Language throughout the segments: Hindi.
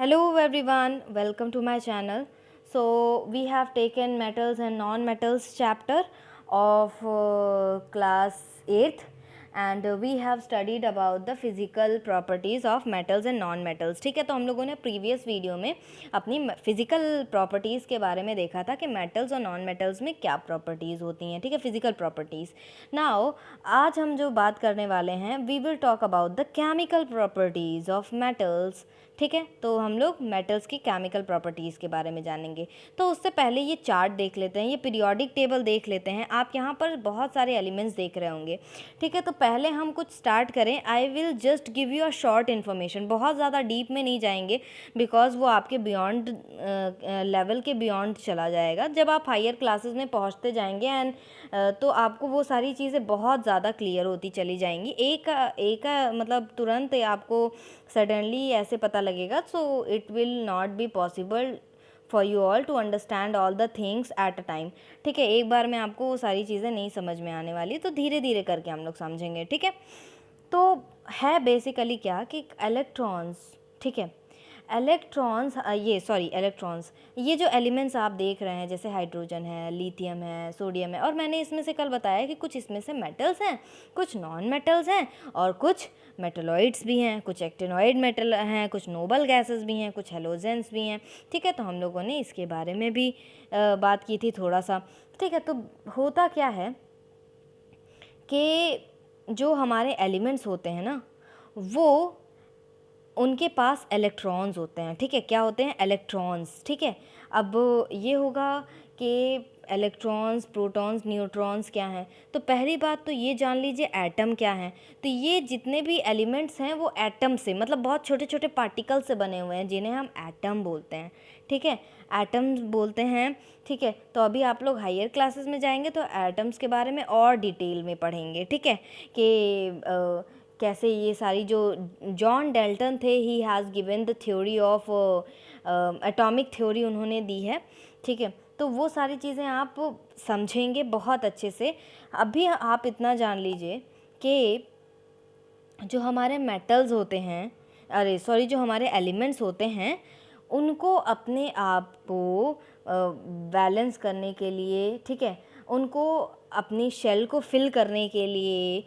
Hello everyone, welcome to my channel. So we have taken metals and non-metals chapter of class 8th and we have studied about the physical properties of metals and non-metals. ठीक है, तो हम लोगों ने प्रीवियस वीडियो में अपनी फिजिकल प्रॉपर्टीज़ के बारे में देखा था कि मेटल्स और नॉन मेटल्स में क्या प्रॉपर्टीज़ होती हैं. ठीक है, फिजिकल प्रॉपर्टीज़. नाउ आज हम जो बात करने वाले हैं we will talk about the chemical properties of metals. ठीक है, तो हम लोग मेटल्स की केमिकल प्रॉपर्टीज़ के बारे में जानेंगे. तो उससे पहले ये चार्ट देख लेते हैं, ये पीरियोडिक टेबल देख लेते हैं. आप यहाँ पर बहुत सारे एलिमेंट्स देख रहे होंगे. ठीक है, तो पहले हम कुछ स्टार्ट करें. I will just give you a short information, बहुत ज़्यादा डीप में नहीं जाएंगे बिकॉज वो आपके बियॉन्ड लेवल के बियॉन्ड चला जाएगा. जब आप हायर क्लासेस में पहुँचते जाएंगे एंड तो आपको वो सारी चीज़ें बहुत ज़्यादा क्लियर होती चली जाएंगी. एक मतलब तुरंत आपको सडनली ऐसे पता लगेगा. So it will not be possible for you all to understand all the things at a time. ठीक है, एक बार में आपको वो सारी चीज़ें नहीं समझ में आने वाली, तो धीरे धीरे करके हम लोग समझेंगे. ठीक है, तो है बेसिकली क्या कि इलेक्ट्रॉन्स. ठीक है, इलेक्ट्रॉन्स इलेक्ट्रॉन्स, ये जो एलिमेंट्स आप देख रहे हैं जैसे हाइड्रोजन है, लिथियम है, सोडियम है, और मैंने इसमें से कल बताया कि कुछ इसमें से मेटल्स हैं, कुछ नॉन मेटल्स हैं और कुछ मेटलॉइड्स भी हैं, कुछ एक्टिनॉइड मेटल हैं, कुछ नोबल गैसेस भी हैं, कुछ हेलोजेंस भी हैं. ठीक है, तो हम लोगों ने इसके बारे में भी बात की थी थोड़ा सा. ठीक है, तो होता क्या है कि जो हमारे एलिमेंट्स होते हैं ना, वो उनके पास इलेक्ट्रॉन्स होते हैं. ठीक है, क्या होते हैं? इलेक्ट्रॉन्स. ठीक है, अब ये होगा कि इलेक्ट्रॉन्स, प्रोटॉन्स, न्यूट्रॉन्स क्या हैं. तो पहली बात तो ये जान लीजिए एटम क्या है. तो ये जितने भी एलिमेंट्स हैं वो एटम से, मतलब बहुत छोटे छोटे पार्टिकल से बने हुए हैं जिन्हें हम एटम बोलते हैं. ठीक है, एटम्स बोलते हैं. ठीक है, तो अभी आप लोग हायर क्लासेस में जाएंगे तो एटम्स के बारे में और डिटेल में पढ़ेंगे. ठीक है, कि कैसे ये सारी जो जॉन डेल्टन थे, he has given the theory of atomic theory उन्होंने दी है. ठीक है, तो वो सारी चीज़ें आप समझेंगे बहुत अच्छे से. अभी आप इतना जान लीजिए कि जो हमारे मेटल्स होते हैं, जो हमारे एलिमेंट्स होते हैं, उनको अपने आप को बैलेंस करने के लिए, ठीक है, उनको अपनी शेल को फिल करने के लिए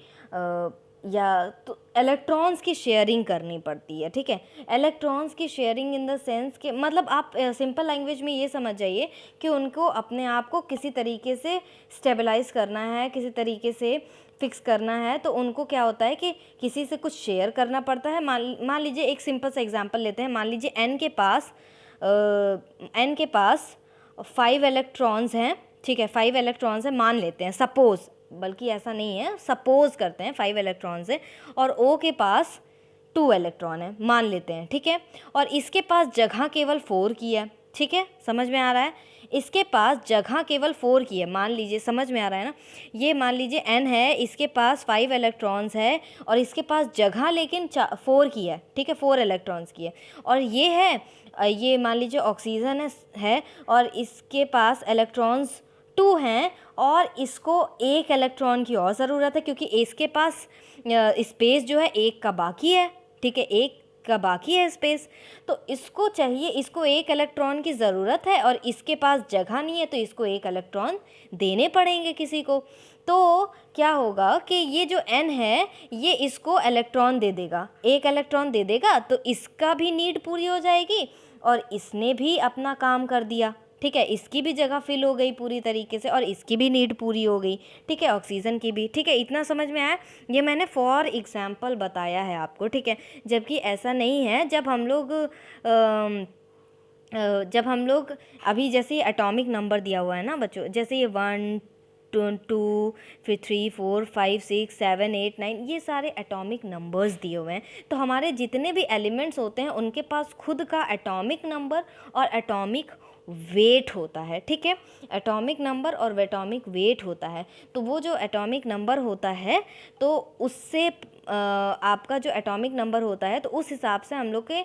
या तो इलेक्ट्रॉन्स की शेयरिंग करनी पड़ती है. ठीक है, इलेक्ट्रॉन्स की शेयरिंग इन द सेंस कि मतलब आप सिंपल लैंग्वेज में ये समझ जाइए कि उनको अपने आप को किसी तरीके से स्टेबलाइज करना है, किसी तरीके से फिक्स करना है. तो उनको क्या होता है कि किसी से कुछ शेयर करना पड़ता है. मान लीजिए एक सिंपल सा एग्जांपल लेते हैं. मान लीजिए एन के पास 5 इलेक्ट्रॉन्स हैं. ठीक है, 5 इलेक्ट्रॉन्स हैं मान लेते हैं, सपोज़, बल्कि ऐसा नहीं है, सपोज़ करते हैं 5 इलेक्ट्रॉन्स है और ओ के पास 2 इलेक्ट्रॉन है मान लेते हैं. ठीक है, और इसके पास जगह केवल 4 की है. ठीक है, समझ में आ रहा है? इसके पास जगह केवल 4 की है, मान लीजिए, समझ में आ रहा है ना? ये मान लीजिए एन है, इसके पास 5 इलेक्ट्रॉन्स है और इसके पास जगह लेकिन 4 की है. ठीक है, 4 इलेक्ट्रॉन्स की है. और ये है, ये मान लीजिए ऑक्सीजन है और इसके पास इलेक्ट्रॉन्स 2 हैं और इसको 1 इलेक्ट्रॉन की और ज़रूरत है क्योंकि इसके पास स्पेस जो है 1 का बाकी है. ठीक है, 1 का बाकी है स्पेस, तो इसको चाहिए, इसको 1 इलेक्ट्रॉन की ज़रूरत है और इसके पास जगह नहीं है, तो इसको 1 इलेक्ट्रॉन देने पड़ेंगे किसी को. तो क्या होगा कि ये जो n है ये इसको इलेक्ट्रॉन दे देगा, 1 इलेक्ट्रॉन दे देगा, तो इसका भी नीड पूरी हो जाएगी और इसने भी अपना काम कर दिया. ठीक है, इसकी भी जगह फिल हो गई पूरी तरीके से और इसकी भी नीड पूरी हो गई. ठीक है, ऑक्सीजन की भी. ठीक है, इतना समझ में आया? ये मैंने फॉर एग्जांपल बताया है आपको. ठीक है, जबकि ऐसा नहीं है. जब हम लोग अभी जैसे एटॉमिक नंबर दिया हुआ है ना बच्चों, जैसे ये 1 2 फिर 3 4 5 6 7 8 9, ये सारे एटॉमिक नंबर्स दिए हुए हैं. तो हमारे जितने भी एलिमेंट्स होते हैं उनके पास खुद का एटॉमिक नंबर और एटॉमिक वेट होता है. ठीक है, एटॉमिक नंबर और एटॉमिक वेट होता है. तो वो जो एटॉमिक नंबर होता है तो उससे आपका जो एटॉमिक नंबर होता है तो उस हिसाब से हम लोग के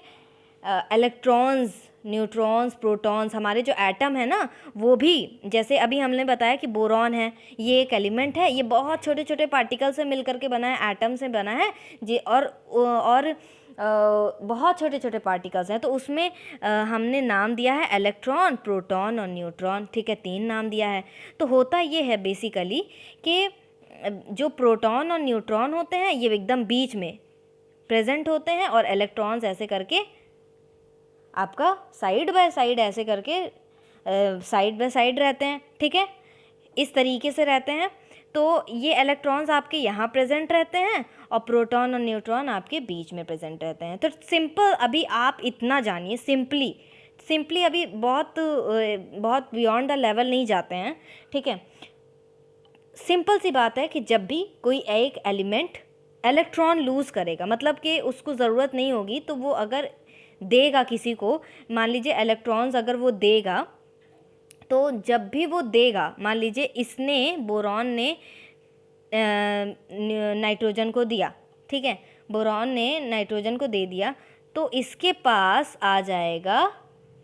इलेक्ट्रॉन्स, न्यूट्रॉन्स, प्रोटॉन्स, हमारे जो एटम है ना वो भी, जैसे अभी हमने बताया कि बोरॉन है, ये एक एलिमेंट है, ये बहुत छोटे छोटे पार्टिकल से मिलकर के बना है, एटम से बना है जी. और बहुत छोटे छोटे पार्टिकल्स हैं, तो उसमें हमने नाम दिया है इलेक्ट्रॉन, प्रोटॉन और न्यूट्रॉन, ठीक है, 3 नाम दिया है। तो होता ये है बेसिकली कि जो प्रोटॉन और न्यूट्रॉन होते हैं ये एकदम बीच में प्रेजेंट होते हैं, और इलेक्ट्रॉन्स ऐसे करके आपका साइड बाय साइड ऐसे करके साइड बाय साइड रहते हैं, ठीक है, इस तरीके से रहते हैं। तो ये इलेक्ट्रॉन्स आपके यहाँ प्रेजेंट रहते हैं और प्रोटॉन और न्यूट्रॉन आपके बीच में प्रेजेंट रहते हैं। तो सिंपल अभी आप इतना जानिए, सिंपली अभी बहुत बियॉन्ड द लेवल नहीं जाते हैं, ठीक है। सिंपल सी बात है कि जब भी कोई एक एलिमेंट इलेक्ट्रॉन लूज़ करेगा, मतलब कि उसको ज़रूरत नहीं होगी, तो वो अगर देगा किसी को, मान लीजिए इलेक्ट्रॉन्स अगर वो देगा, तो जब भी वो देगा, मान लीजिए इसने बोरॉन ने नाइट्रोजन को दिया, ठीक है, बोरॉन ने नाइट्रोजन को दे दिया, तो इसके पास आ जाएगा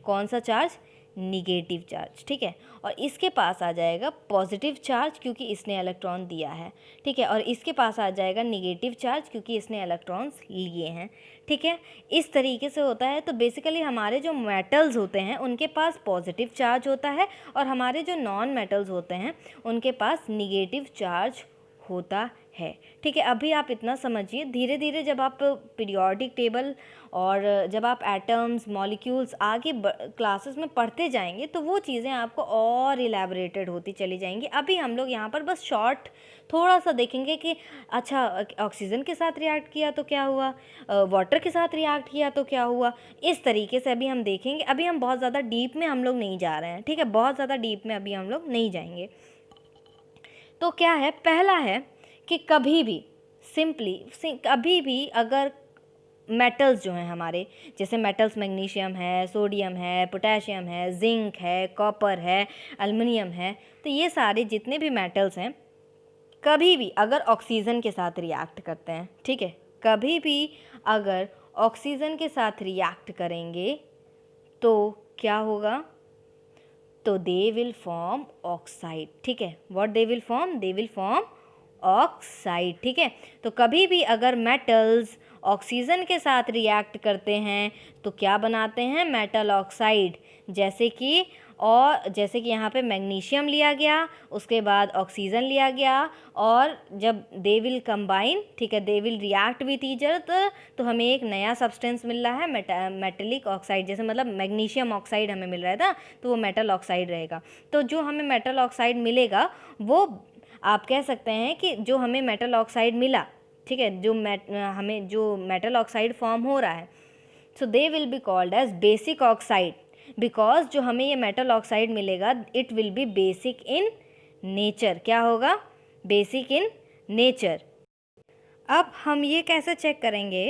कौन सा चार्ज, निगेटिव चार्ज, ठीक है, और इसके पास आ जाएगा पॉजिटिव चार्ज क्योंकि इसने इलेक्ट्रॉन दिया है, ठीक है, और इसके पास आ जाएगा निगेटिव चार्ज क्योंकि इसने इलेक्ट्रॉन्स लिए हैं, ठीक है। इस तरीके से होता है। तो बेसिकली हमारे जो मेटल्स होते हैं उनके पास पॉजिटिव चार्ज होता है, और हमारे जो नॉन मेटल्स होते हैं उनके पास निगेटिव चार्ज होता है, ठीक है। अभी आप इतना समझिए, धीरे धीरे जब आप पीरियोडिक टेबल और जब आप एटम्स, मॉलिक्यूल्स आगे क्लासेस में पढ़ते जाएंगे तो वो चीज़ें आपको और इलेबोरेटेड होती चली जाएंगी। अभी हम लोग यहाँ पर बस शॉर्ट थोड़ा सा देखेंगे कि अच्छा ऑक्सीजन के साथ रिएक्ट किया तो क्या हुआ, वाटर के साथ रिएक्ट किया तो क्या हुआ, इस तरीके से अभी हम देखेंगे। अभी हम बहुत ज़्यादा डीप में हम लोग नहीं जा रहे हैं, ठीक है, बहुत ज़्यादा डीप में अभी हम लोग नहीं जाएंगे। तो क्या है, पहला है कि कभी भी कभी भी अगर मेटल्स जो हैं हमारे, जैसे मेटल्स मैग्नीशियम है, सोडियम है, पोटेशियम है, जिंक है, कॉपर है, एल्युमिनियम है, तो ये सारे जितने भी मेटल्स हैं कभी भी अगर ऑक्सीजन के साथ रिएक्ट करते हैं, ठीक है, कभी भी अगर ऑक्सीजन के साथ रिएक्ट करेंगे तो क्या होगा, तो दे विल फॉर्म ऑक्साइड, ठीक है, what they will form oxide, ठीक है। तो कभी भी अगर मेटल्स ऑक्सीजन के साथ रिएक्ट करते हैं तो क्या बनाते हैं, मेटल ऑक्साइड, जैसे कि यहाँ पे मैग्नीशियम लिया गया, उसके बाद ऑक्सीजन लिया गया, और जब दे विल कंबाइन, ठीक है, they will react with each other, तो हमें एक नया सब्सटेंस मिल रहा है मेटेलिक ऑक्साइड, जैसे मतलब मैग्नीशियम ऑक्साइड हमें मिल रहा था तो वो मेटल ऑक्साइड रहेगा। तो जो हमें मेटल ऑक्साइड मिलेगा वो आप कह सकते हैं कि जो हमें मेटल ऑक्साइड मिला, ठीक है, हमें जो मेटल ऑक्साइड फॉर्म हो रहा है, so they will be called as basic oxide, because जो हमें ये मेटल ऑक्साइड मिलेगा it will be basic in nature. क्या होगा, बेसिक इन नेचर। अब हम ये कैसे चेक करेंगे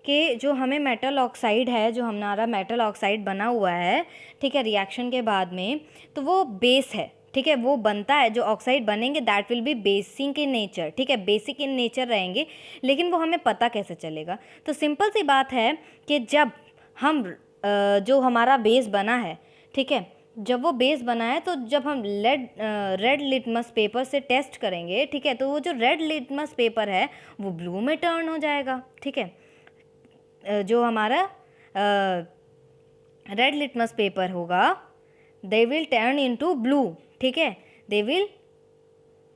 कि जो हमें मेटल ऑक्साइड है, जो हमारा मेटल ऑक्साइड बना हुआ है, ठीक है, रिएक्शन के बाद में, तो वो बेस है, ठीक है, वो बनता है, जो ऑक्साइड बनेंगे that will be basic in nature, ठीक है, बेसिक इन नेचर रहेंगे। लेकिन वो हमें पता कैसे चलेगा, तो सिंपल सी बात है कि जब हम जो हमारा बेस बना है, ठीक है, जब वो बेस बना है तो जब हम रेड लिटमस पेपर से टेस्ट करेंगे, ठीक है, तो वो जो रेड लिटमस पेपर है वो ब्लू में टर्न हो जाएगा, ठीक है। जो हमारा रेड लिटमस पेपर होगा they will turn into blue, ठीक है, they will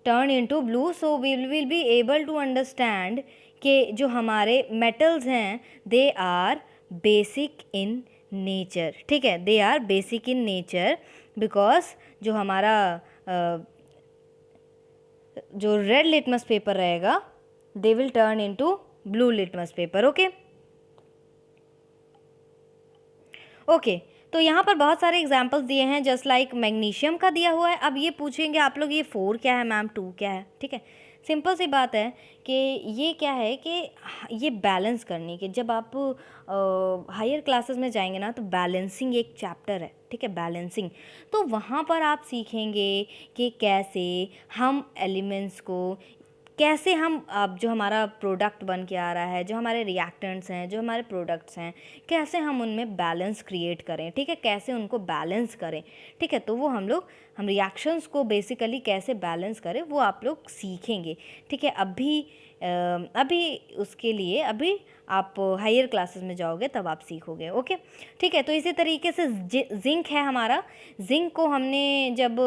turn into blue. So we will be able to understand कि जो हमारे मेटल्स हैं they are basic in nature, ठीक है, they are basic in nature, because जो हमारा जो रेड लिटमस पेपर रहेगा they will turn into blue litmus paper. Okay, तो यहाँ पर बहुत सारे एग्जाम्पल्स दिए हैं, जस्ट लाइक मैग्नीशियम का दिया हुआ है। अब ये पूछेंगे आप लोग ये 4 क्या है मैम, 2 क्या है, ठीक है, सिंपल सी बात है कि ये क्या है कि ये बैलेंस करने के, जब आप हायर क्लासेस में जाएंगे ना तो बैलेंसिंग एक चैप्टर है, ठीक है, बैलेंसिंग, तो वहाँ पर आप सीखेंगे कि कैसे हम एलिमेंट्स को, कैसे हम अब जो हमारा प्रोडक्ट बन के आ रहा है, जो हमारे रिएक्टेंट्स हैं, जो हमारे प्रोडक्ट्स हैं, कैसे हम उनमें बैलेंस क्रिएट करें, ठीक है, कैसे उनको बैलेंस करें, ठीक है, तो वो हम रिएक्शंस को बेसिकली कैसे बैलेंस करें वो आप लोग सीखेंगे, ठीक है। अभी अभी उसके लिए अभी आप हायर क्लासेस में जाओगे तब आप सीखोगे। ओके, ठीक है। तो इसी तरीके से जिंक है हमारा। जिंक को हमने जब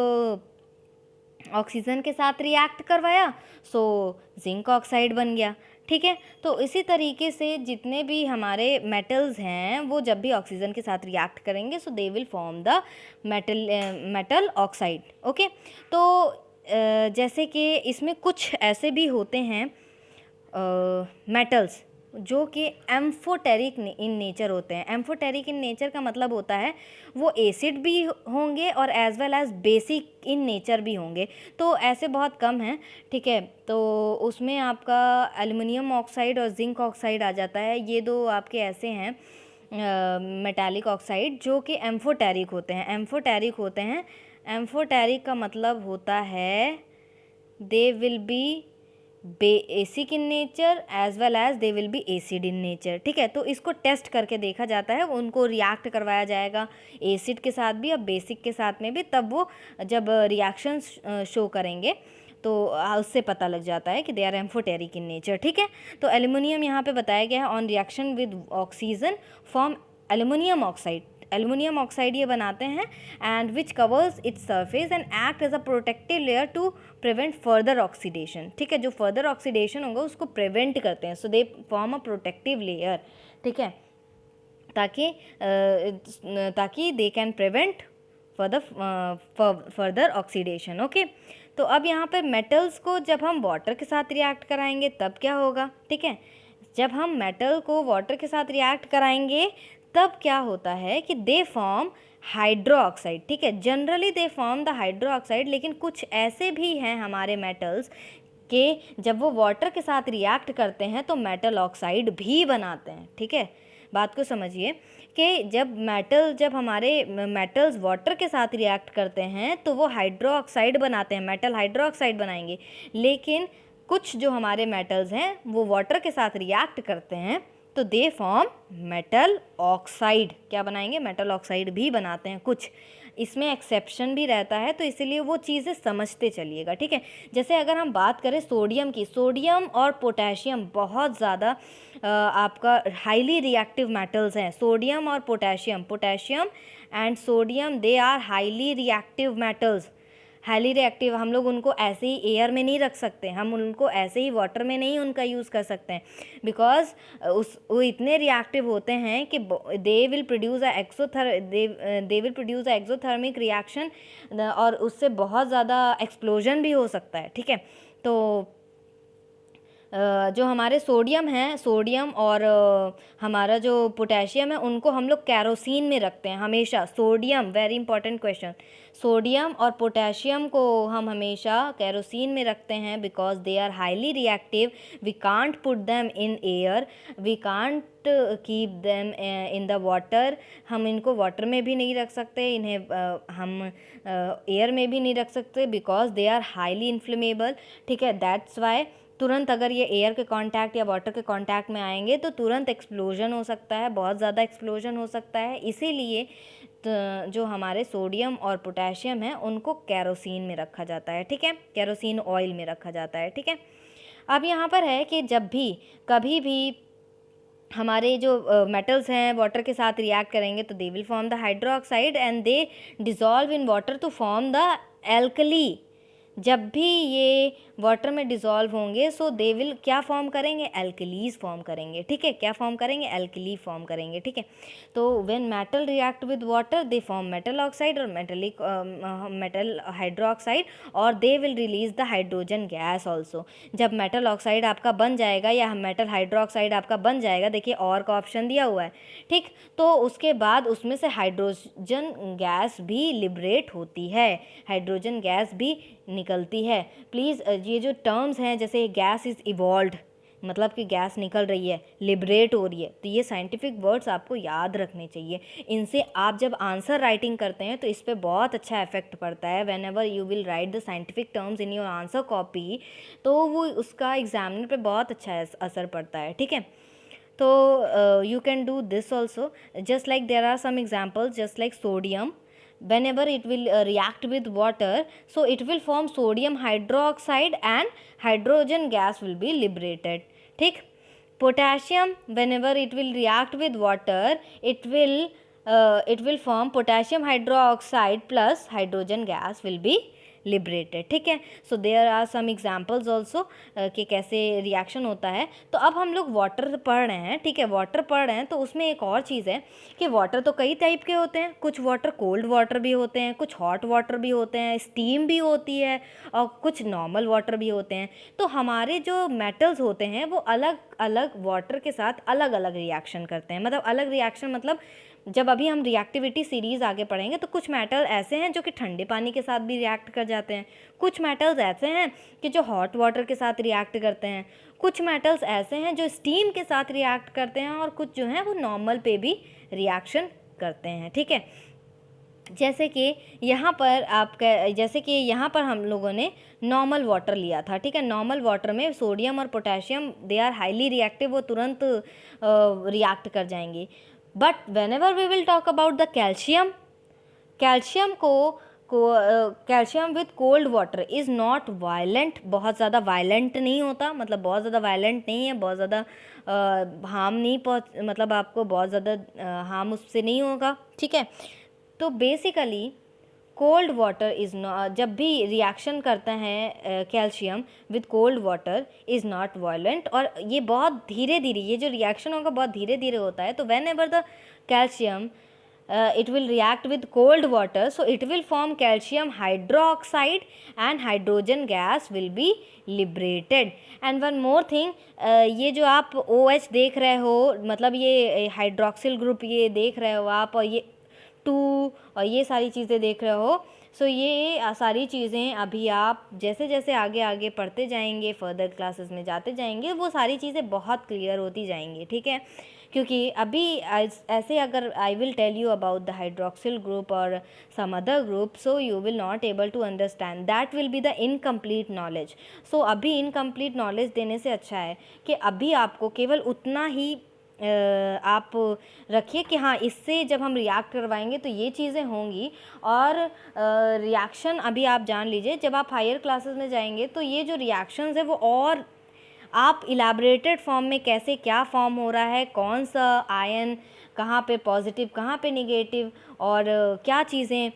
ऑक्सीजन के साथ रिएक्ट करवाया सो जिंक ऑक्साइड बन गया। ठीक है, तो इसी तरीके से जितने भी हमारे मेटल्स हैं वो जब भी ऑक्सीजन के साथ रिएक्ट करेंगे so they will form the metal oxide. Okay, तो जैसे कि इसमें कुछ ऐसे भी होते हैं मेटल्स जो कि एम्फोटेरिक इन नेचर होते हैं। एम्फोटेरिक इन नेचर का मतलब होता है वो एसिड भी होंगे और as well as basic in nature भी होंगे, तो ऐसे बहुत कम हैं। ठीक है, तो उसमें आपका एल्युमिनियम ऑक्साइड और जिंक ऑक्साइड आ जाता है। ये दो आपके ऐसे हैं मेटालिक ऑक्साइड जो कि एम्फोटेरिक होते हैं। एम्फोटेरिक होते हैं, एम्फोटेरिक का मतलब होता है they will be basic in nature as well as they will be acid in nature. ठीक है, तो इसको टेस्ट करके देखा जाता है, उनको रिएक्ट करवाया जाएगा एसिड के साथ भी और बेसिक के साथ में भी, तब वो जब रिएक्शन शो करेंगे तो उससे पता लग जाता है कि they are amphoteric in nature. ठीक है, तो एल्युमिनियम यहाँ पे बताया गया है on reaction with oxygen form aluminium oxide. Aluminium oxide ये बनाते हैं and which covers its surface and act as a protective layer to prevent further oxidation. ठीक है, जो फर्दर ऑक्सीडेशन होगा उसको प्रिवेंट करते हैं, so they form a protective layer. ठीक है, ताकि they can prevent further oxidation. Okay, तो अब यहाँ पर मेटल्स को जब हम वाटर के साथ रिएक्ट कराएंगे तब क्या होगा। ठीक है, जब हम मेटल को वाटर के साथ रिएक्ट कराएंगे तब क्या होता है कि दे फॉर्म हाइड्रो ऑक्साइड। ठीक है, generally they form the hydro oxide, लेकिन कुछ ऐसे भी हैं हमारे मेटल्स के जब वो वाटर के साथ रिएक्ट करते हैं तो मेटल ऑक्साइड भी बनाते हैं। ठीक है, बात को समझिए कि जब हमारे मेटल्स वाटर के साथ रिएक्ट करते हैं तो वो हाइड्रो ऑक्साइड बनाते हैं, मेटल हाइड्रो ऑक्साइड बनाएंगे। लेकिन कुछ जो हमारे मेटल्स हैं वो वाटर के साथ रिएक्ट करते हैं तो दे फॉर्म मेटल ऑक्साइड। क्या बनाएंगे, मेटल ऑक्साइड भी बनाते हैं कुछ, इसमें एक्सेप्शन भी रहता है, तो इसीलिए वो चीज़ें समझते चलिएगा। ठीक है, जैसे अगर हम बात करें सोडियम की, सोडियम और पोटेशियम बहुत ज़्यादा आपका हाईली रिएक्टिव मेटल्स हैं। सोडियम और potassium and sodium they are highly reactive metals. Highly reactive, हम लोग उनको ऐसे ही एयर में नहीं रख सकते, हम उनको ऐसे ही वाटर में नहीं उनका यूज़ कर सकते हैं, बिकॉज वो इतने रिएक्टिव होते हैं कि दे will produce a exothermic reaction और उससे बहुत ज़्यादा एक्सप्लोजन भी हो सकता है। ठीक है, तो जो हमारे सोडियम हैं, सोडियम और हमारा जो पोटेशियम है उनको हम लोग कैरोसिन में रखते हैं हमेशा। Sodium, very important question, sodium और पोटेशियम को हम हमेशा कैरोसिन में रखते हैं because they are highly reactive. We can't put them in air, we can't keep them in the water. हम इनको वाटर में भी नहीं रख सकते, इन्हें हम एयर में भी नहीं रख सकते because they are highly inflammable. ठीक है, दैट्स वाई तुरंत अगर ये एयर के कांटेक्ट या वाटर के कांटेक्ट में आएंगे तो तुरंत एक्सप्लोजन हो सकता है, बहुत ज़्यादा एक्सप्लोजन हो सकता है। इसीलिए जो हमारे सोडियम और पोटेशियम है उनको कैरोसिन में रखा जाता है। ठीक है, कैरोसिन ऑयल में रखा जाता है। ठीक है, अब यहाँ पर है कि जब भी कभी भी हमारे जो मेटल्स हैं वाटर के साथ रिएक्ट करेंगे तो they will form the hydroxide and they dissolve in water to form the alkali. जब भी ये वाटर में डिज़ोल्व होंगे सो दे विल क्या फॉर्म करेंगे, एल्कलीज फॉर्म करेंगे। ठीक है, क्या फॉर्म करेंगे, एल्कली फॉर्म करेंगे। ठीक है, तो when metal react with water they form metal oxide और मेटल हाइड्रो ऑक्साइड और they will release the hydrogen gas also. जब मेटल ऑक्साइड आपका बन जाएगा या मेटल हाइड्रो ऑक्साइड आपका बन जाएगा, देखिए और का ऑप्शन दिया हुआ है। ठीक, तो उसके बाद उसमें से हाइड्रोजन गैस भी लिबरेट होती है, हाइड्रोजन गैस भी निकलती है। प्लीज़ ये जो टर्म्स हैं जैसे गैस इज़ इवॉल्व्ड, मतलब कि गैस निकल रही है, लिबरेट हो रही है, तो ये साइंटिफिक वर्ड्स आपको याद रखने चाहिए। इनसे आप जब आंसर राइटिंग करते हैं तो इस पर बहुत अच्छा इफेक्ट पड़ता है। When ever you will write the scientific terms in your answer copy तो वो उसका एग्जामिनर पे बहुत अच्छा असर पड़ता है। ठीक है, तो you can do this also, just like there are some examples, just like sodium whenever it will react with water, so it will form sodium hydroxide and hydrogen gas will be liberated. ठीक. Potassium, whenever it will react with water, it will form potassium hydroxide plus hydrogen gas will be liberated. ठीक है. So there are some examples also कि कैसे रिएक्शन होता है. तो अब हम लोग वाटर पढ़ रहे हैं. ठीक है, वाटर पढ़ रहे हैं तो उसमें एक और चीज़ है कि वाटर तो कई टाइप के होते हैं. कुछ वाटर कोल्ड वाटर भी होते हैं, कुछ हॉट वाटर भी होते हैं, स्टीम भी होती है और कुछ नॉर्मल वाटर भी होते हैं. तो हमारे जो मेटल्स होते हैं वो अलग अलग वाटर के साथ अलग अलग रिएक्शन करते हैं. मतलब अलग रिएक्शन मतलब जब अभी हम रिएक्टिविटी सीरीज़ आगे पढ़ेंगे तो कुछ मेटल ऐसे हैं जो कि ठंडे पानी के साथ भी रिएक्ट कर जाते हैं. कुछ मेटल्स ऐसे हैं कि जो हॉट वाटर के साथ रिएक्ट करते हैं. कुछ मेटल्स ऐसे हैं जो स्टीम के साथ रिएक्ट करते हैं और कुछ जो हैं वो नॉर्मल पे भी रिएक्शन करते हैं. ठीक है. जैसे कि यहाँ पर हम लोगों ने नॉर्मल वाटर लिया था. ठीक है. नॉर्मल वाटर में सोडियम और potassium they are highly reactive, वो तुरंत रिएक्ट कर जाएंगे. But whenever we will talk about the calcium with cold water is not violent. बहुत ज़्यादा वायलेंट नहीं होता, मतलब बहुत ज़्यादा वायलेंट नहीं है, बहुत ज़्यादा हार्म नहीं मतलब आपको बहुत ज़्यादा हार्म उससे नहीं होगा. ठीक है. तो basically cold water is not, जब भी रिएक्शन करता है calcium with cold water is not violent, और ये बहुत धीरे धीरे, ये जो रिएक्शन होगा बहुत धीरे धीरे होता है. तो when ever the calcium it will react with cold water, so it will form calcium hydroxide and hydrogen gas will be liberated. And one more thing, ये जो आप OH देख रहे हो, मतलब ये हाइड्रोक्सिल ग्रुप ये देख रहे हो आप, और ये 2 और ये सारी चीज़ें देख रहे हो. सो ये सारी चीज़ें अभी आप जैसे जैसे आगे आगे पढ़ते जाएंगे, फर्दर क्लासेस में जाते जाएंगे, वो सारी चीज़ें बहुत क्लियर होती जाएंगी. ठीक है. क्योंकि अभी ऐसे अगर I will tell you about the hydroxyl group और some other group, so you will not able to understand, that will be the incomplete knowledge. So अभी इनकम्प्लीट नॉलेज देने से अच्छा है कि अभी आपको केवल उतना ही आप रखिए कि हाँ, इससे जब हम रिएक्ट करवाएंगे तो ये चीज़ें होंगी. और रिएक्शन अभी आप जान लीजिए, जब आप हायर क्लासेस में जाएंगे तो ये जो रिएक्शंस है वो और आप इलाबरेटेड फॉर्म में कैसे क्या फॉर्म हो रहा है, कौन सा आयन कहाँ पे पॉजिटिव कहाँ पे निगेटिव, और क्या चीज़ें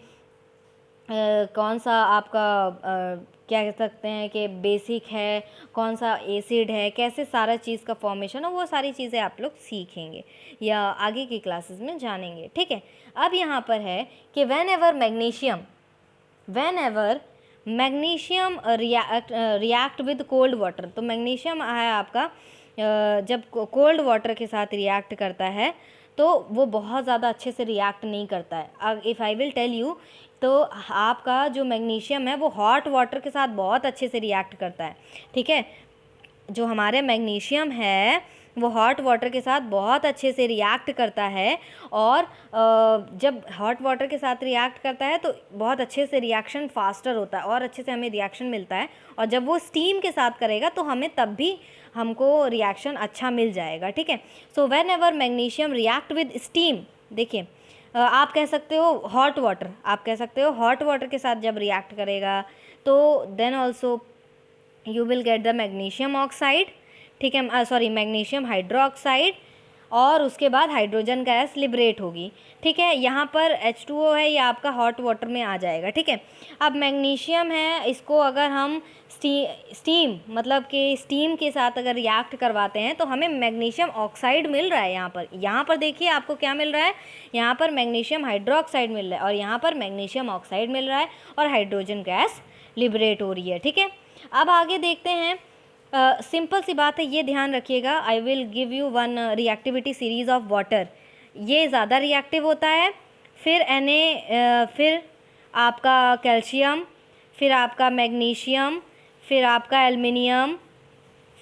कौन सा आपका क्या कह सकते हैं कि बेसिक है, कौन सा एसिड है, कैसे सारा चीज़ का फॉर्मेशन है, वो सारी चीज़ें आप लोग सीखेंगे या आगे की क्लासेस में जानेंगे. ठीक है. अब यहाँ पर है कि when ever magnesium react with cold water, तो मैग्नीशियम है आपका जब कोल्ड वाटर के साथ रिएक्ट करता है तो वो बहुत ज़्यादा अच्छे से रिएक्ट नहीं करता है. अब if I will tell you, तो आपका जो मैग्नीशियम है वो हॉट वाटर के साथ बहुत अच्छे से रिएक्ट करता है. ठीक है. जो हमारे मैग्नीशियम है वो हॉट वाटर के साथ बहुत अच्छे से रिएक्ट करता है, और जब हॉट वाटर के साथ रिएक्ट करता है तो बहुत अच्छे से रिएक्शन फास्टर होता है और अच्छे से हमें रिएक्शन मिलता है. और जब वो स्टीम के साथ करेगा तो हमें तब भी हमको रिएक्शन अच्छा मिल जाएगा. ठीक है. So when ever magnesium react with steam, देखिए आप कह सकते हो हॉट वाटर के साथ जब रिएक्ट करेगा तो then also you will get the magnesium oxide. ठीक है, सॉरी मैग्नीशियम हाइड्रोक्साइड, और उसके बाद हाइड्रोजन गैस लिबरेट होगी. ठीक है. यहाँ पर H2O है, ये आपका हॉट वाटर में आ जाएगा. ठीक है. अब मैग्नीशियम है, इसको अगर हम स्टीम मतलब कि स्टीम के साथ अगर रिएक्ट करवाते हैं तो हमें मैग्नीशियम ऑक्साइड मिल रहा है. यहाँ पर देखिए आपको क्या मिल रहा है, यहाँ पर मैग्नीशियम हाइड्रोक्साइड मिल रहा है और यहाँ पर मैग्नीशियम ऑक्साइड मिल रहा है और हाइड्रोजन गैस लिबरेट हो रही है. ठीक है. अब आगे देखते हैं. सिंपल सी बात है, ये ध्यान रखिएगा. I will give you one reactivity series of water. ये ज़्यादा रिएक्टिव होता है, फिर फिर आपका कैल्शियम, फिर आपका मैग्नीशियम, फिर आपका एल्युमिनियम,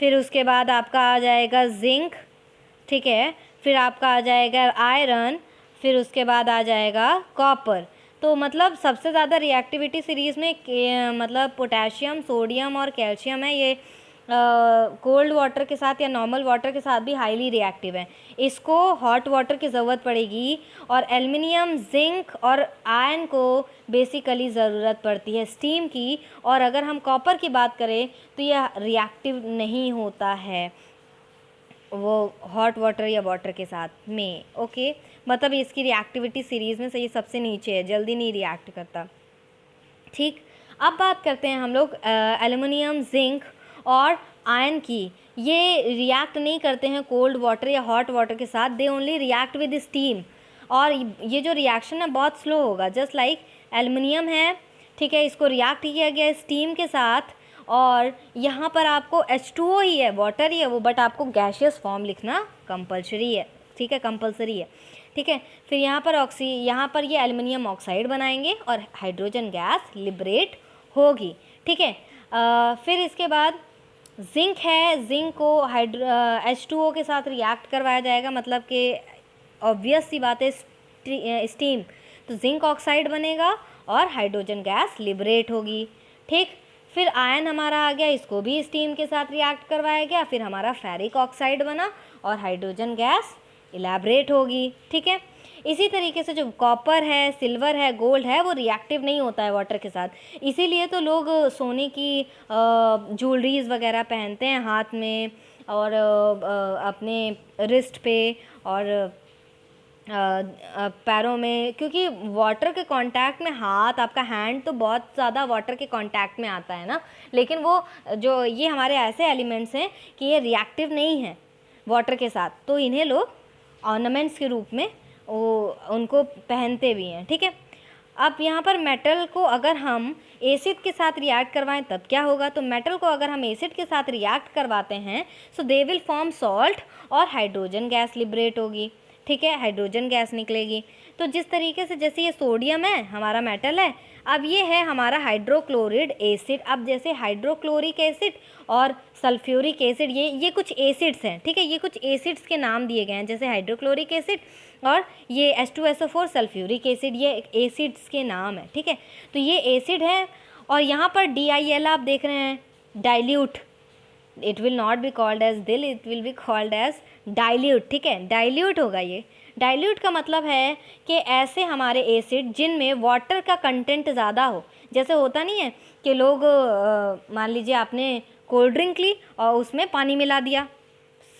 फिर उसके बाद आपका आ जाएगा जिंक. ठीक है. फिर आपका आ जाएगा आयरन, फिर उसके बाद आ जाएगा कॉपर. तो मतलब सबसे ज़्यादा रिएक्टिविटी सीरीज़ में मतलब पोटेशियम, सोडियम और कैल्शियम है. ये कोल्ड वाटर के साथ या नॉर्मल वाटर के साथ भी हाईली रिएक्टिव है, इसको हॉट वाटर की ज़रूरत पड़ेगी। और एल्युमिनियम, जिंक और आयरन को बेसिकली ज़रूरत पड़ती है स्टीम की। और अगर हम कॉपर की बात करें तो यह रिएक्टिव नहीं होता है वो हॉट वाटर या वाटर के साथ में। ओके, मतलब इसकी रिएक्टिविटी सीरीज़ में से ये सबसे नीचे है, जल्दी नहीं रिएक्ट करता। ठीक, अब बात करते हैं हम लोग एल्युमिनियम, जिंक और आयरन की। ये रिएक्ट नहीं करते हैं कोल्ड वाटर या हॉट वाटर के साथ, they only react with steam. और ये जो रिएक्शन है बहुत स्लो होगा, जस्ट लाइक एल्युमिनियम है, ठीक है, इसको रिएक्ट किया गया स्टीम के साथ। और यहाँ पर आपको H2O ही है, वाटर ही है वो, बट आपको गैशियस फॉर्म लिखना कंपलसरी है, ठीक है, कंपलसरी है, ठीक है। फिर यहाँ पर ये एल्युमिनियम ऑक्साइड बनाएंगे और हाइड्रोजन गैस लिबरेट होगी, ठीक है। फिर इसके बाद जिंक है, जिंक को H2O के साथ रिएक्ट करवाया जाएगा, मतलब कि ऑब्वियस सी बात है, स्टीम, तो जिंक ऑक्साइड बनेगा और हाइड्रोजन गैस लिबरेट होगी, ठीक। फिर आयन हमारा आ गया, इसको भी स्टीम के साथ रिएक्ट करवाया गया, फिर हमारा फेरिक ऑक्साइड बना और हाइड्रोजन गैस इलैबोरेट होगी, ठीक है। इसी तरीके से जो कॉपर है, सिल्वर है, गोल्ड है, वो रिएक्टिव नहीं होता है वाटर के साथ। इसीलिए तो लोग सोने की ज्वेलरीज वगैरह पहनते हैं हाथ में और अपने रिस्ट पे और पैरों में, क्योंकि वाटर के कांटेक्ट में हाथ, आपका हैंड तो बहुत ज़्यादा वाटर के कांटेक्ट में आता है ना, लेकिन वो जो ये हमारे ऐसे एलिमेंट्स हैं कि ये रिएक्टिव नहीं है वाटर के साथ, तो इन्हें लोग ऑर्नामेंट्स के रूप में उनको पहनते भी हैं, ठीक है। अब यहाँ पर मेटल को अगर हम एसिड के साथ रिएक्ट करवाएं तब क्या होगा, तो मेटल को अगर हम एसिड के साथ रिएक्ट करवाते हैं so they will form salt और हाइड्रोजन गैस लिबरेट होगी, ठीक है, हाइड्रोजन गैस निकलेगी। तो जिस तरीके से, जैसे ये सोडियम है हमारा मेटल है, अब ये है हमारा हाइड्रोक्लोरिड एसिड। अब जैसे हाइड्रोक्लोरिक एसिड और सल्फ्यूरिक एसिड, ये कुछ एसिड्स हैं, ठीक है, ये कुछ एसिड्स के नाम दिए गए हैं, जैसे हाइड्रोक्लोरिक एसिड और ये H2SO4 सल्फ्यूरिक एसिड, ये एसिड्स के नाम है, ठीक है। तो ये एसिड है और यहाँ पर DIL आप देख रहे हैं, dilute, it will not be called as दिल, it will be called as dilute, ठीक है, डाइल्यूट होगा ये। डाइल्यूट का मतलब है कि ऐसे हमारे एसिड जिनमें वाटर का कंटेंट ज़्यादा हो, जैसे होता नहीं है कि लोग मान लीजिए आपने कोल्ड ड्रिंक ली और उसमें पानी मिला दिया,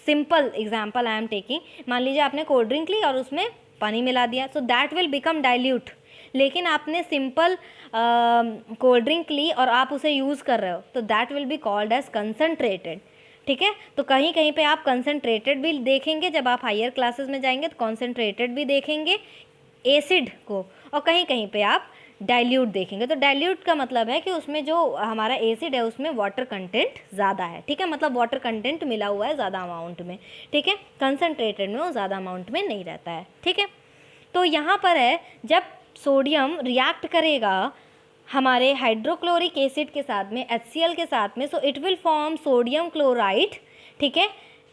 simple example I am taking, मान लीजिए आपने कोल्ड ड्रिंक ली और उसमें पानी मिला दिया, सो दैट विल बिकम डाइल्यूट। लेकिन आपने सिंपल कोल्ड ड्रिंक ली और आप उसे यूज़ कर रहे हो, तो that will be called as concentrated, ठीक है। तो कहीं कहीं पे आप कंसनट्रेटेड भी देखेंगे, जब आप हायर क्लासेस में जाएंगे तो कंसनट्रेटेड भी देखेंगे एसिड को, और कहीं कहीं पे आप डाइल्यूट देखेंगे। तो डाइल्यूट का मतलब है कि उसमें जो हमारा एसिड है उसमें वाटर कंटेंट ज़्यादा है, ठीक है, मतलब वाटर कंटेंट मिला हुआ है ज़्यादा अमाउंट में, ठीक है। कंसनट्रेटेड में वो ज़्यादा अमाउंट में नहीं रहता है, ठीक है। तो यहाँ पर है, जब सोडियम रिएक्ट करेगा हमारे हाइड्रोक्लोरिक एसिड के साथ में, HCl के साथ में, सो it will form sodium chloride, ठीक है,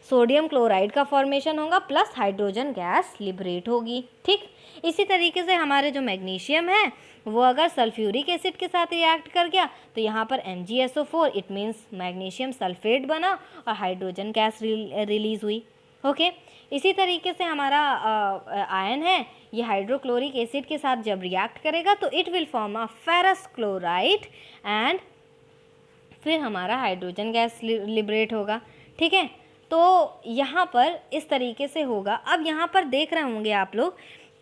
सोडियम क्लोराइड का फॉर्मेशन होगा प्लस हाइड्रोजन गैस लिबरेट होगी, ठीक। इसी तरीके से हमारे जो मैग्नीशियम है वो अगर सल्फ्यूरिक एसिड के साथ रिएक्ट कर गया तो यहाँ पर MgSO4, it means magnesium sulphate बना और हाइड्रोजन गैस रिलीज हुई, ओके। इसी तरीके से हमारा आयन है, ये हाइड्रोक्लोरिक एसिड के साथ जब रिएक्ट करेगा तो it will form a ferrous chloride and फिर हमारा हाइड्रोजन गैस लिबरेट होगा, ठीक है। तो यहाँ पर इस तरीके से होगा। अब यहाँ पर देख रहे होंगे आप लोग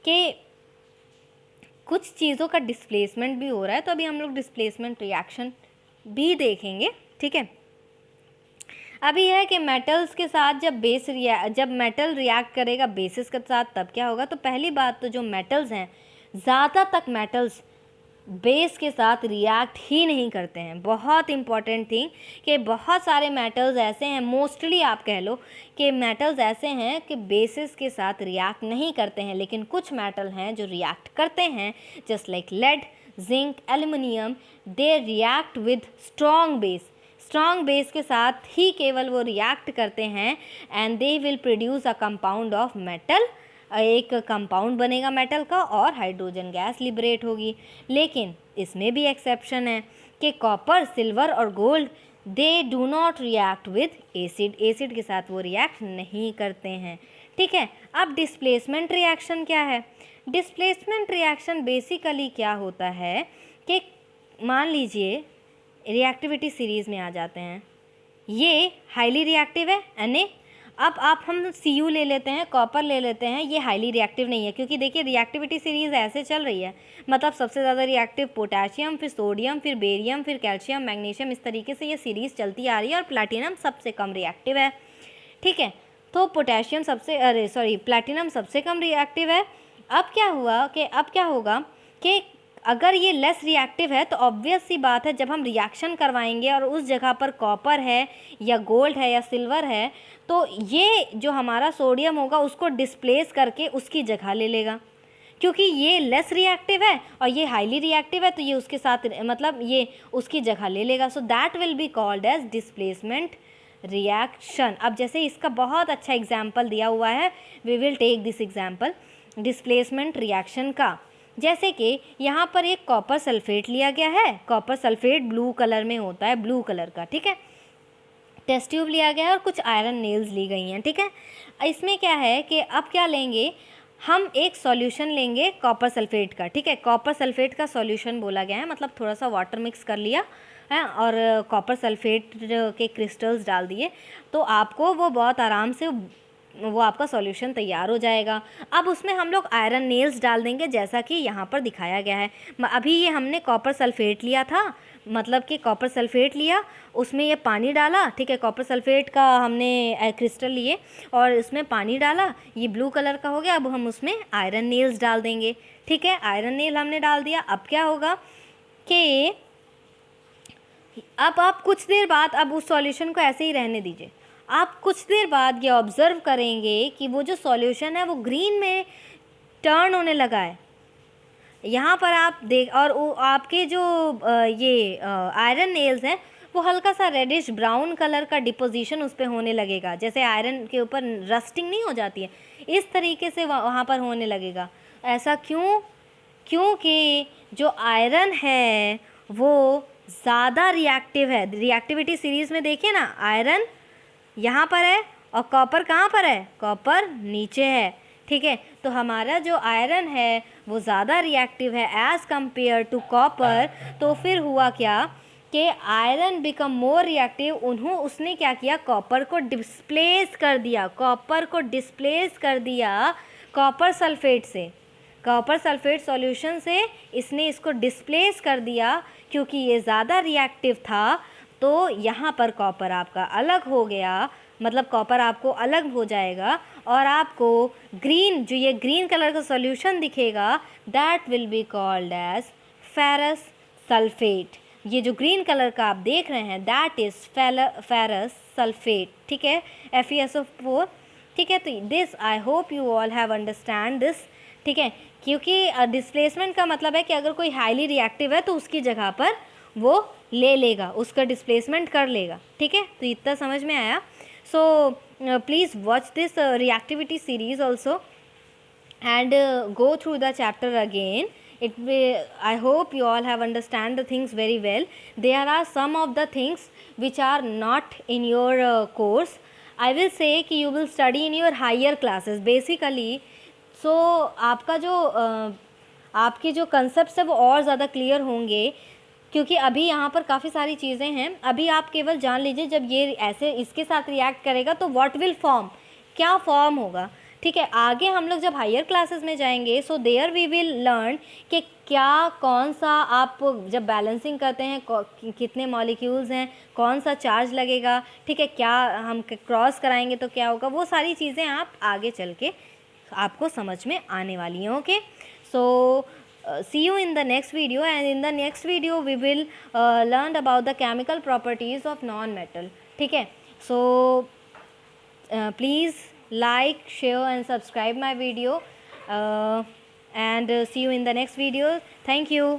कि कुछ चीज़ों का डिस्प्लेसमेंट भी हो रहा है, तो अभी हम लोग डिस्प्लेसमेंट रिएक्शन भी देखेंगे, ठीक है। अभी है कि मेटल्स के साथ जब मेटल रिएक्ट करेगा बेसिस के साथ तब क्या होगा, तो पहली बात तो जो मेटल्स हैं, ज़्यादा तक मेटल्स बेस के साथ रिएक्ट ही नहीं करते हैं। बहुत इंपॉर्टेंट थिंग कि बहुत सारे मेटल्स ऐसे हैं, मोस्टली आप कह लो कि मेटल्स ऐसे हैं कि बेसिस के साथ रिएक्ट नहीं करते हैं, लेकिन कुछ मेटल हैं जो रिएक्ट करते हैं, just like lead, zinc, aluminium, they react with strong base. Strong base के साथ ही केवल वो रिएक्ट करते हैं and they will produce a compound of metal, एक कंपाउंड बनेगा मेटल का और हाइड्रोजन गैस लिबरेट होगी। लेकिन इसमें भी एक्सेप्शन है कि कॉपर, सिल्वर और gold they do not react with acid, acid के साथ वो रिएक्ट नहीं करते हैं, ठीक है। अब डिस्प्लेसमेंट रिएक्शन क्या है? डिस्प्लेसमेंट रिएक्शन बेसिकली क्या होता है कि मान लीजिए रिएक्टिविटी सीरीज़ में आ जाते हैं, ये हाईली रिएक्टिव है Na। अब आप हम Cu ले लेते हैं, कॉपर ले लेते हैं, ये हाईली रिएक्टिव नहीं है, क्योंकि देखिए रिएक्टिविटी सीरीज़ ऐसे चल रही है, मतलब सबसे ज़्यादा रिएक्टिव पोटेशियम, फिर सोडियम, फिर बेरियम, फिर कैल्शियम, मैग्नीशियम, इस तरीके से ये सीरीज़ चलती आ रही है और प्लैटिनम सबसे कम रिएक्टिव है, ठीक है। तो पोटेशियम प्लैटिनम सबसे कम रिएक्टिव है। अब क्या हुआ कि अब क्या होगा कि अगर ये लेस रिएक्टिव है तो ऑब्वियस सी बात है, जब हम रिएक्शन करवाएंगे और उस जगह पर कॉपर है या गोल्ड है या सिल्वर है, तो ये जो हमारा सोडियम होगा उसको डिस्प्लेस करके उसकी जगह ले लेगा, क्योंकि ये लेस रिएक्टिव है और ये हाईली रिएक्टिव है, तो ये उसके साथ मतलब ये उसकी जगह ले लेगा। So that will be called as displacement reaction. अब जैसे इसका बहुत अच्छा एग्जाम्पल दिया हुआ है, we will take this example displacement reaction का। जैसे कि यहाँ पर एक कॉपर सल्फेट लिया गया है, कॉपर सल्फेट ब्लू कलर में होता है, ब्लू कलर का, ठीक है। टेस्ट ट्यूब लिया गया है और कुछ आयरन नेल्स ली गई हैं, ठीक है। इसमें क्या है कि अब क्या लेंगे, हम एक सॉल्यूशन लेंगे कॉपर सल्फेट का, ठीक है। कॉपर सल्फेट का सॉल्यूशन बोला गया है, मतलब थोड़ा सा वाटर मिक्स कर लिया है और कॉपर सल्फेट के क्रिस्टल्स डाल दिए, तो आपको वो बहुत आराम से वो आपका सॉल्यूशन तैयार हो जाएगा। अब उसमें हम लोग आयरन नेल्स डाल देंगे, जैसा कि यहाँ पर दिखाया गया है। अभी ये हमने कॉपर सल्फेट लिया था, मतलब कि कॉपर सल्फेट लिया, उसमें ये पानी डाला, ठीक है। कॉपर सल्फेट का हमने क्रिस्टल लिए और उसमें पानी डाला, ये ब्लू कलर का हो गया। अब हम उसमें आयरन नेल्स डाल देंगे, ठीक है। आयरन नेल हमने डाल दिया। अब क्या होगा कि अब आप कुछ देर बाद, अब उस सॉल्यूशन को ऐसे ही रहने दीजिए, आप कुछ देर बाद ये ऑब्ज़र्व करेंगे कि वो जो सॉल्यूशन है वो ग्रीन में टर्न होने लगा है। यहाँ पर आप देख, और आपके जो ये आयरन नेल्स हैं वो हल्का सा रेडिश ब्राउन कलर का डिपोजिशन उस पर होने लगेगा, जैसे आयरन के ऊपर रस्टिंग नहीं हो जाती है, इस तरीके से वहाँ पर होने लगेगा। ऐसा क्यों? क्योंकि जो आयरन है वो ज़्यादा रिएक्टिव है। रिएक्टिविटी सीरीज़ में देखिए ना, आयरन यहाँ पर है और कॉपर कहाँ पर है? कॉपर नीचे है, ठीक है। तो हमारा जो आयरन है वो ज़्यादा रिएक्टिव है एज़ कम्पेयर टू कॉपर। तो फिर हुआ क्या कि आयरन बिकम मोर रिएक्टिव, उसने क्या किया, कॉपर को डिस्प्लेस कर दिया, कॉपर को डिस्प्लेस कर दिया कॉपर सल्फेट से, कॉपर सल्फेट सॉल्यूशन से इसने इसको डिस्प्लेस कर दिया, क्योंकि ये ज़्यादा रिएक्टिव था। तो यहाँ पर कॉपर आपका अलग हो गया, मतलब कॉपर आपको अलग हो जाएगा और आपको ग्रीन, जो ये ग्रीन कलर का सॉल्यूशन दिखेगा, that will be called as ferrous sulphate. ये जो ग्रीन कलर का आप देख रहे हैं दैट इज़ फेरस सल्फेट, ठीक है, FeSO4, ठीक है। तो this I hope you all have understand this, ठीक है। क्योंकि डिस्प्लेसमेंट का मतलब है कि अगर कोई हाईली रिएक्टिव है तो उसकी जगह पर वो ले लेगा, उसका डिस्प्लेसमेंट कर लेगा, ठीक है। तो इतना समझ में आया। So please watch this reactivity series also and go through the chapter again. It will, I hope you all have understand the things very well. There are some of the things which are not in your course. I will say कि you will study in your higher classes basically. So आपका जो आपके जो concepts है वो और ज़्यादा clear होंगे, क्योंकि अभी यहाँ पर काफ़ी सारी चीज़ें हैं। अभी आप केवल जान लीजिए जब ये ऐसे इसके साथ रिएक्ट करेगा तो व्हाट विल फॉर्म, क्या फॉर्म होगा, ठीक है। आगे हम लोग जब हायर क्लासेस में जाएंगे, so there we will learn कि क्या, कौन सा, आप जब बैलेंसिंग करते हैं कितने मॉलिक्यूल्स हैं, कौन सा चार्ज लगेगा, ठीक है, क्या हम क्रॉस कराएंगे तो क्या होगा, वो सारी चीज़ें आप आगे चल के आपको समझ में आने वाली हैं, okay. So see you in the next video, and in the next video we will learn about the chemical properties of non metal, ठीक है। So please like, share and subscribe my video, and see you in the next video. Thank you.